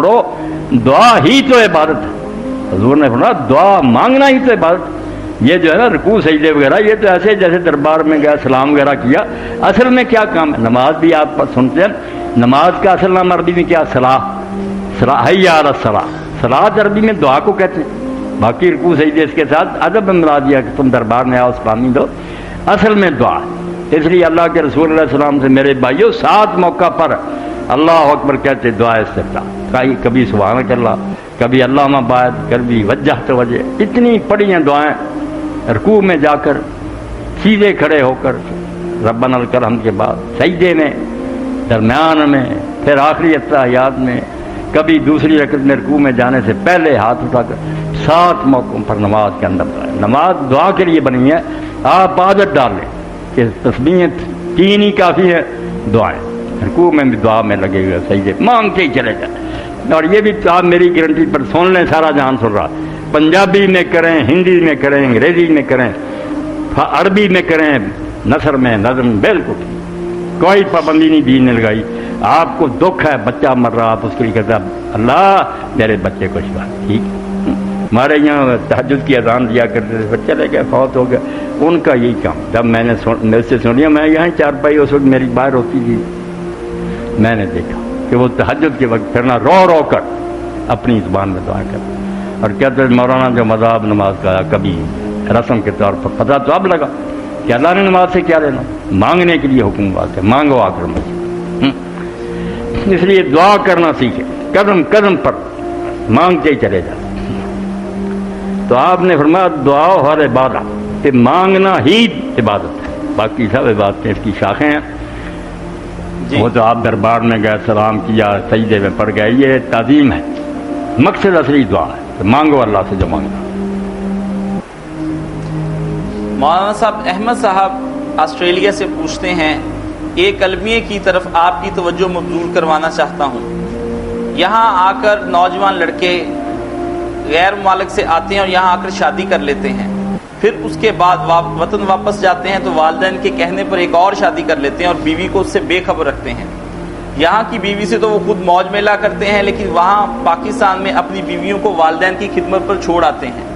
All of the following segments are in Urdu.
پڑھو، دعا ہی تو عبادت ہے۔ حضور نے فرمایا دعا مانگنا ہی تو عبادت ہے۔ یہ جو ہے نا رکوع سجدے وغیرہ یہ تو ایسے جیسے دربار میں گیا سلام وغیرہ کیا، اصل میں کیا کام ہے؟ نماز بھی آپ سنتے ہیں، نماز کا اصل نام عربی میں کیا؟ صلاح، حی علی الصلاح۔ صلاۃ عربی میں دعا کو کہتے ہیں، باقی رکوع سجدے اس کے ساتھ ادب میں مراد دیا کہ تم دربار میں آؤ سلامی دو، اصل میں دعا ہے۔ اس لیے اللہ کے رسول علیہ السلام سے میرے بھائیوں 7 موقع پر اللہ اکبر کہتے دعا استفتاح، کبھی سبحانک اللہ، کبھی اللہم بارک، کبھی وجہت وجہ، اتنی پڑھی ہیں دعائیں۔ رکوع میں جا کر سیدھے کھڑے ہو کر ربنا الکرم کے بعد، سجدے میں، درمیان میں، پھر آخری اتحیات میں، کبھی دوسری رکعت میں رکوع میں جانے سے پہلے ہاتھ اٹھا کر 7 موقعوں پر نماز کے اندر دعا ہے۔ نماز دعا کے لیے بنی ہے، آپ عادت ڈال لیں کہ تسبیحیں 3 ہی کافی ہے، دعائیں رکوع میں بھی دعا میں لگے ہوئے، سجدے مانگتے ہی چلے جائیں۔ اور یہ بھی آپ میری گارنٹی پر سن لیں، سارا جہان سن رہا، پنجابی میں کریں، ہندی میں کریں، انگریزی میں کریں، عربی میں کریں، نثر میں، نظم، بالکل کوئی پابندی نہیں دین نے لگائی۔ آپ کو دکھ ہے بچہ مر رہا، آپ اس کے لیے کہتے ہیں اللہ میرے بچے کو شفا، ٹھیک۔ ہمارے یہاں تہجد کی اذان دیا کرتے تھے، بچے لے گئے، فوت ہو گیا، ان کا یہی کام۔ جب میں نے میرے سے سنیا، میں یہاں چارپائی اس وقت میری باہر ہوتی تھی، میں نے دیکھا کہ وہ تہجد کے وقت پھرنا رو رو کر اپنی زبان میں دعا کرتے اور کہتے مولانا جو مذہب نماز کا کبھی رسم کے طور پر، پتہ تو اب لگا کہ اللہ نے نماز سے کیا لینا، مانگنے کے لیے حکم بات ہے، مانگو آ کر مجھے۔ اس لیے دعا کرنا سیکھے، قدم قدم پر مانگتے ہی چلے جائیں۔ تو آپ نے فرمایا دعا ہر عبادت، کہ مانگنا ہی عبادت ہے، باقی سب عبادتیں اس کی شاخیں ہیں۔ وہ تو آپ دربار میں گئے، سلام کیا، سجدے میں پڑ گئے، یہ تعظیم ہے، مقصد اصلی دعا ہے کہ مانگو اللہ سے جو مانگنا۔ مولانا صاحب، احمد صاحب آسٹریلیا سے پوچھتے ہیں، ایک المیہ کی طرف آپ کی توجہ مبذول کروانا چاہتا ہوں۔ یہاں آ کر نوجوان لڑکے غیر ممالک سے آتے ہیں اور یہاں آ کر شادی کر لیتے ہیں، پھر اس کے بعد وطن واپس جاتے ہیں تو والدین کے کہنے پر ایک اور شادی کر لیتے ہیں اور بیوی کو اس سے بے خبر رکھتے ہیں۔ یہاں کی بیوی سے تو وہ خود موج میلا کرتے ہیں، لیکن وہاں پاکستان میں اپنی بیویوں کو والدین کی خدمت پر چھوڑ آتے ہیں۔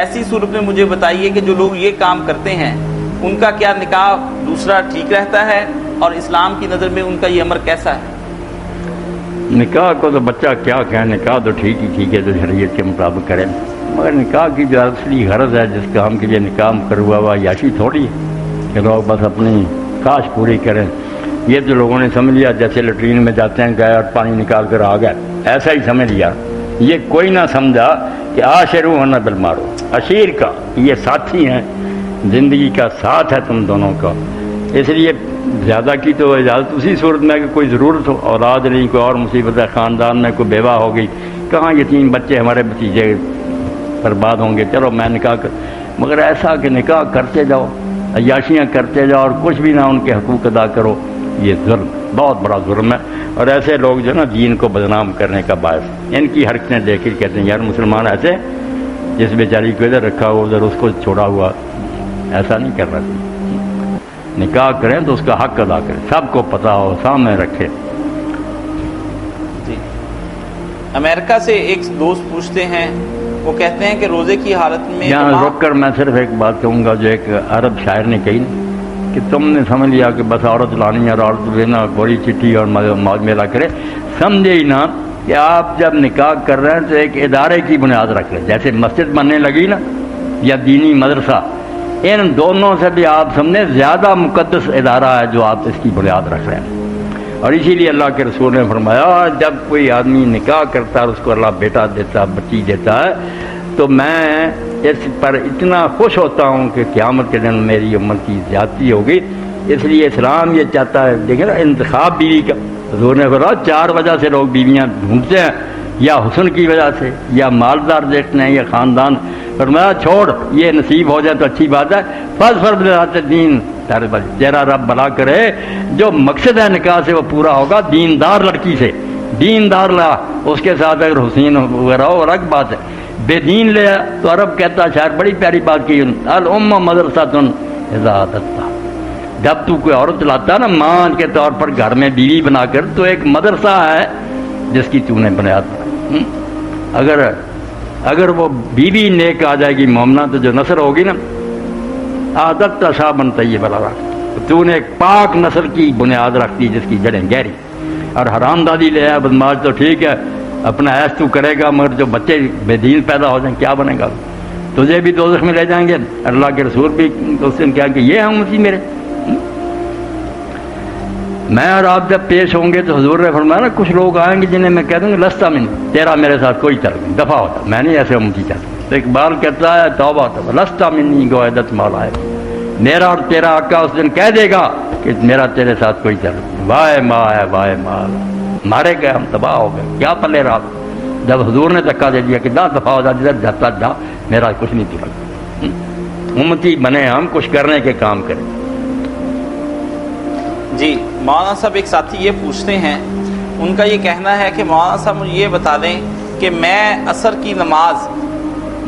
ایسی صورت میں مجھے بتائیے کہ جو لوگ یہ کام کرتے ہیں ان کا کیا نکاح دوسرا ٹھیک رہتا ہے، اور اسلام کی نظر میں ان کا یہ امر کیسا ہے؟ نکاح کو تو بچہ کیا کہیں، نکاح تو ٹھیک ہی ٹھیک ہے جو شریعت کے مطابق کریں، مگر نکاح کی جو اصلی غرض ہے جس کام کے لیے نکاح کروا ہوا یاشی تھوڑی ہے کہ لوگ بس اپنی خواہش پوری کریں۔ یہ تو لوگوں نے سمجھ لیا جیسے لیٹرین میں جاتے ہیں گئے اور پانی نکال کر آ گئے، ایسا ہی سمجھ لیا۔ یہ کوئی نہ سمجھا کہ عاشروہن بالمعروف، عشیر کا یہ ساتھی ہیں، زندگی کا ساتھ ہے تم دونوں کا۔ اس لیے زیادہ کی تو اجازت اسی صورت میں کہ کوئی ضرورت ہو، اولاد نہیں، کوئی اور مصیبت ہے خاندان میں، کوئی بیوہ ہو گئی، کہاں یتیم بچے ہمارے بھتیجے برباد ہوں گے، چلو میں نکاح کر، مگر ایسا کہ نکاح کرتے جاؤ، عیاشیاں کرتے جاؤ اور کچھ بھی نہ ان کے حقوق ادا کرو، یہ ظلم، بہت بڑا ظلم ہے۔ اور ایسے لوگ جو نا دین کو بدنام کرنے کا باعث، ان کی حرکتیں دیکھ کے کہتے ہیں یار مسلمان ایسے جس بیچاری کو ادھر رکھا ہوا ادھر اس کو چھوڑا ہوا، ایسا نہیں کرنا چاہیے۔ نکاح کریں تو اس کا حق ادا کریں، سب کو پتہ ہو، سامنے رکھے۔ جی، امریکہ سے ایک دوست پوچھتے ہیں، وہ کہتے ہیں کہ روزے کی حالت میں یہاں رک کر میں صرف ایک بات کہوں گا جو ایک عرب شاعر نے کہی کہ تم نے سمجھ لیا کہ بس عورت لانی اور عورت لینا گوری چٹھی اور موج میلا کرے، سمجھے ہی نہ کہ آپ جب نکاح کر رہے ہیں تو ایک ادارے کی بنیاد رکھ لیں، جیسے مسجد بننے لگی نا یا دینی مدرسہ، ان دونوں سے بھی آپ سمجھیں زیادہ مقدس ادارہ ہے جو آپ اس کی بنیاد رکھ رہے ہیں۔ اور اسی لیے اللہ کے رسول نے فرمایا جب کوئی آدمی نکاح کرتا ہے اور اس کو اللہ بیٹا دیتا، بچی دیتا ہے، تو میں اس پر اتنا خوش ہوتا ہوں کہ قیامت کے دن میری امت کی زیادتی ہوگی۔ اس لیے اسلام یہ چاہتا ہے، دیکھیں نا انتخاب بیوی کا، حضور نے فرمایا 4 وجہ سے لوگ بیویاں ڈھونڈتے ہیں، یا حسن کی وجہ سے، یا مالدار دیکھتے ہیں، یا خاندان۔ فرمایا چھوڑ، یہ نصیب ہو جائے تو اچھی بات ہے، فاظفر بذات الدین تیرا رب بلا کرے، جو مقصد ہے نکاح سے وہ پورا ہوگا، دیندار لڑکی سے، دیندار لا، اس کے ساتھ اگر حسین وغیرہ ہو الگ بات ہے، بے دین لے تو عرب کہتا شاعر بڑی پیاری بات کی، الام مدرسۃ اذا دتا، جب تو کوئی عورت لاتا نا ماں کے طور پر گھر میں بیوی بنا کر، تو ایک مدرسہ ہے جس کی تو نے بنیاد بنائی۔ اگر وہ بیوی نیک آ جائے گی مومنہ تو جو نسل ہوگی نا عادت شابن طیب والا، تو نے ایک پاک نسل کی بنیاد رکھتی جس کی جڑیں گہری، اور حرام دادی لے آیا بدماش تو ٹھیک ہے اپنا ایش تو کرے گا، مگر جو بچے بے دین پیدا ہو جائیں کیا بنے گا؟ تجھے بھی دوزخ میں لے جائیں گے، اللہ کے رسول بھی اس نے کیا کہ یہ ہیں امتی میرے۔ میں اور آپ جب پیش ہوں گے تو حضور نے فرمایا نا کچھ لوگ آئیں گے جنہیں میں کہہ دوں گا لستا من، تیرا میرے ساتھ کوئی تعلق نہیں، دفع ہوتا، میں نہیں ایسے امتی چاہتا۔ تو اقبال کہتا ہے توبہ توبہ لستا منی گویدت مولا ہے، میرا اور تیرا آقا اس دن کہہ دے گا کہ میرا تیرے ساتھ کوئی تعلق نہیں، وائے ماں ہے وائے ماں، مارے گئے ہم، تباہ ہو گئے، کیا پلے رات جب حضور نے دھکا دے دیا کہ دا دفع ہو جا، جدھر جاتا جا، میرا کچھ نہیں تعلق۔ امتی بنے ہم، کچھ کرنے کے کام کریں۔ جی مولانا صاحب ایک ساتھی یہ پوچھتے ہیں، ان کا یہ کہنا ہے کہ مولانا صاحب مجھے یہ بتا دیں کہ میں عصر کی نماز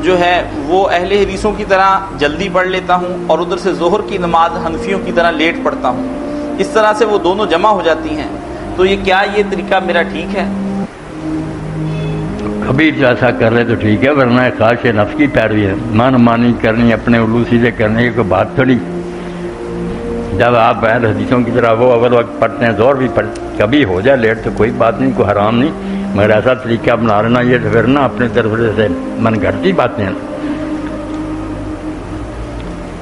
جو ہے وہ اہل حدیثوں کی طرح جلدی پڑھ لیتا ہوں اور ادھر سے ظہر کی نماز حنفیوں کی طرح لیٹ پڑھتا ہوں، اس طرح سے وہ دونوں جمع ہو جاتی ہیں، تو یہ کیا یہ طریقہ میرا ٹھیک ہے؟ کبھی ایسا کر لے تو ٹھیک ہے، ورنہ خواہش نفس کی پیروی ہے، من مانی کرنی، اپنے علو سیدھے کرنے کی کوئی بات تھوڑی۔ جب آپ اہل حدیثوں کی طرح وہ اول وقت پڑھتے ہیں زور بھی پڑھ، کبھی ہو جائے لیٹ تو کوئی بات نہیں، کوئی حرام نہیں، مگر ایسا طریقہ بنا لینا یہ تو پھر نا اپنے طرف سے من گھڑتی باتیں ہیں۔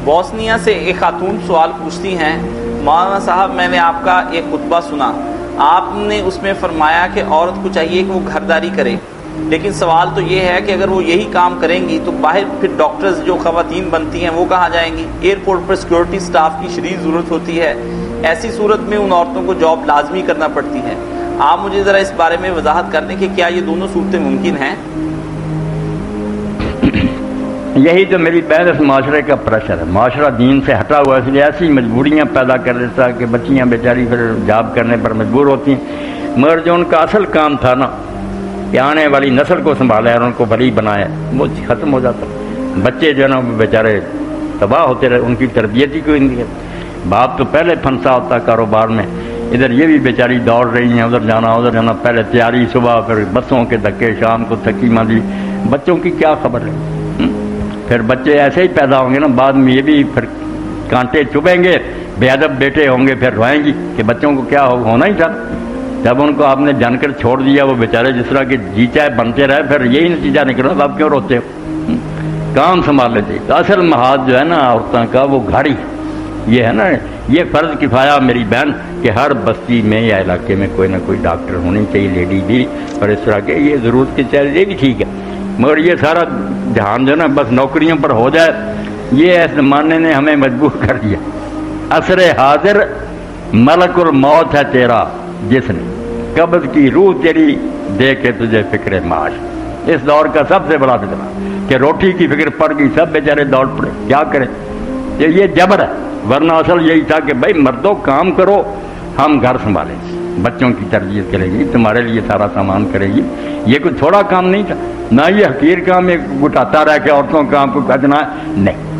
بوسنیا سے ایک خاتون سوال پوچھتی ہیں، مولانا صاحب میں نے آپ کا ایک خطبہ سنا، آپ نے اس میں فرمایا کہ عورت کو چاہیے کہ وہ گھرداری کرے، لیکن سوال تو یہ ہے کہ اگر وہ یہی کام کریں گی تو باہر پھر ڈاکٹرز جو خواتین بنتی ہیں وہ کہاں جائیں گی؟ ایئرپورٹ پر سیکورٹی سٹاف کی شدید ضرورت ہوتی ہے، ایسی صورت میں ان عورتوں کو جاب لازمی کرنا پڑتی ہے۔ آپ مجھے ذرا اس بارے میں وضاحت کر دیں کہ کیا یہ دونوں صورتیں ممکن ہیں؟ یہی تو میری بہن اس معاشرے کا پریشر ہے، معاشرہ دین سے ہٹا ہوا، اس لیے ایسی مجبوریاں پیدا کر دیتا ہے کہ بچیاں بیچاری پھر جاب کرنے پر مجبور ہوتی ہیں، مگر جو ان کا اصل کام تھا نا کہ آنے والی نسل کو سنبھالا اور ان کو بلی بنایا وہ ختم ہو جاتا، بچے جو ہے نا بیچارے تباہ ہوتے رہے، ان کی تربیت ہی کوئی نہیں ہے، باپ تو پہلے پھنسا ہوتا کاروبار میں، ادھر یہ بھی بیچاری دوڑ رہی ہیں، ادھر جانا، پہلے تیاری صبح، پھر بسوں کے دھکے، شام کو تھکی ماندی، بچوں کی کیا خبر ہے؟ پھر بچے ایسے ہی پیدا ہوں گے نا، بعد میں یہ بھی پھر کانٹے چبھیں گے، بے ادب بیٹے ہوں گے، پھر روئیں گی کہ بچوں کو کیا ہونا ہی تھا، جب ان کو آپ نے جان کر چھوڑ دیا، وہ بیچارے جس طرح کے جی چاہے بنتے رہے، پھر یہی نتیجہ نکلا تو آپ کیوں روتے ہو؟ کام سنبھال لیتے۔ تو اصل محاذ جو ہے نا عورتوں کا وہ گھاڑی، یہ ہے نا، یہ فرض کفایہ میری بہن کہ ہر بستی میں یا علاقے میں کوئی نہ کوئی ڈاکٹر ہونی چاہیے، لیڈی بھی، اور اس طرح کے یہ ضرورت کے چاہے یہ بھی ٹھیک ہے، مگر یہ سارا جہان جو ہے نا بس نوکریوں پر ہو جائے، یہ اس زمانے نے ہمیں مجبور کر دیا۔ عصر حاضر ملک الموت ہے تیرا، جس نے قبض کی روح تیری دے کے تجھے فکر معاش۔ اس دور کا سب سے بڑا فتنہ کہ روٹی کی فکر پڑ گئی، سب بیچارے دوڑ پڑے، کیا کریں؟ یہ جبر ہے، ورنہ اصل یہی تھا کہ بھائی مردوں کام کرو، ہم گھر سنبھالیں، بچوں کی تربیت کرے گی، تمہارے لیے سارا سامان کرے گی، یہ کوئی تھوڑا کام نہیں تھا، نہ یہ حقیر کام ایک گٹاتا رہ کے عورتوں کا کام کو کرنا نہیں۔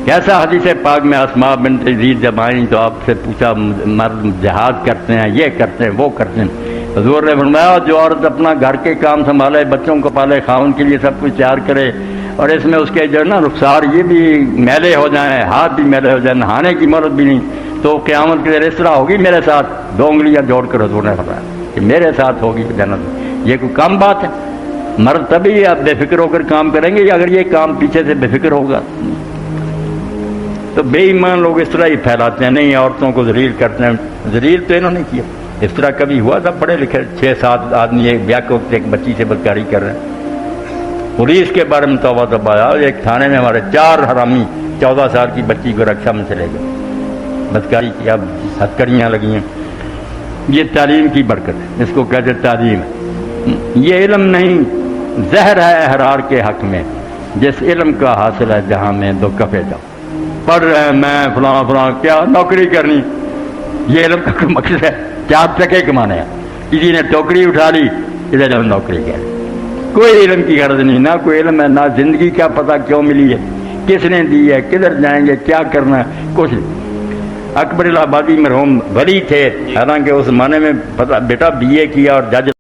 کیسا حدیث پاک میں اسماء بنت یزید جب آئیں تو آپ سے پوچھا مرد جہاد کرتے ہیں، یہ کرتے ہیں، وہ کرتے ہیں، حضور نے فرمایا جو عورت اپنا گھر کے کام سنبھالے، بچوں کو پالے، خاون کے لیے سب کچھ تیار کرے، اور اس میں اس کے جو ہے نا رخسار یہ بھی میلے ہو جائیں، ہاتھ بھی میلے ہو جائیں، نہانے کی مہلت بھی نہیں، تو قیامت کے دن اس طرح ہوگی میرے ساتھ، 2 انگلیاں جوڑ کر حضور نے فرمایا کہ میرے ساتھ ہوگی جنت میں۔ یہ کوئی کم بات ہے؟ مرد تبھی آپ بے فکر ہو کر کام کریں گے یا اگر یہ کام پیچھے سے بے فکر ہوگا؟ تو بے ایمان لوگ اس طرح ہی پھیلاتے ہیں، نہیں عورتوں کو ذلیل کرتے ہیں، ذلیل تو انہوں نے کیا، اس طرح کبھی ہوا تھا؟ پڑھے لکھے 6-7 آدمی ایک بیاہ کے وقت ایک بچی سے بدکاری کر رہے ہیں، پولیس کے بارے میں توبہ توبہ آیا، ایک تھانے میں ہمارے 4 حرامی 14 سال کی بچی کو رکشا میں چلے گئے، بدکاری کی، اب ہتھکڑیاں لگی ہیں۔ یہ تعلیم کی برکت ہے، اس کو کہتے تعلیم ہے، یہ علم نہیں زہر ہے احرار کے حق میں، جس علم کا حاصل ہے جہاں میں 2 کفے جاؤں۔ پڑھ رہے ہیں میں فلاں کیا نوکری کرنی، یہ علم کا کوئی مقصد ہے؟ 4 ٹکے کمانے ہیں، کسی نے ٹوکری اٹھا لی، ادھر جب نوکری کر، کوئی علم کی غرض نہیں، نہ کوئی علم ہے، نہ زندگی کا پتہ کیوں ملی ہے، کس نے دی ہے، کدھر جائیں گے، کیا کرنا ہے، کچھ نہیں۔ اکبر الہ آبادی مرحوم ولی تھے، حالانکہ اس زمانے میں بیٹا BA کیا اور جج